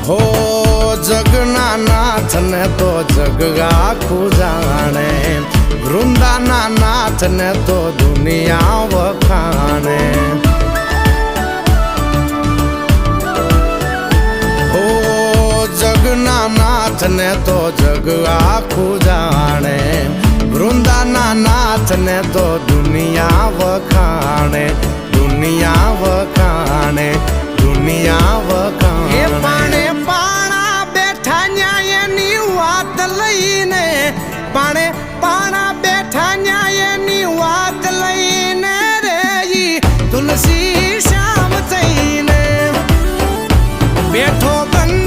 હો જગના નાથ ને તો જગ આખું જાણે, વૃંદાના નાથ ને તો દુનિયા વખાણે. હો જગના નાથ ને તો જગ આખું જાણે, વૃંદાના નાથ ને તો દુનિયા વખાણે, દુનિયા વખાણે, દુનિયા વખાણે. એ પાણે પાણા બેઠા ન્યાયની વાત લઈને, પાણે પાણા બેઠા ન્યાયની વાત લઈને રે તુલસી શ્યામ થઈને બેઠો બંધ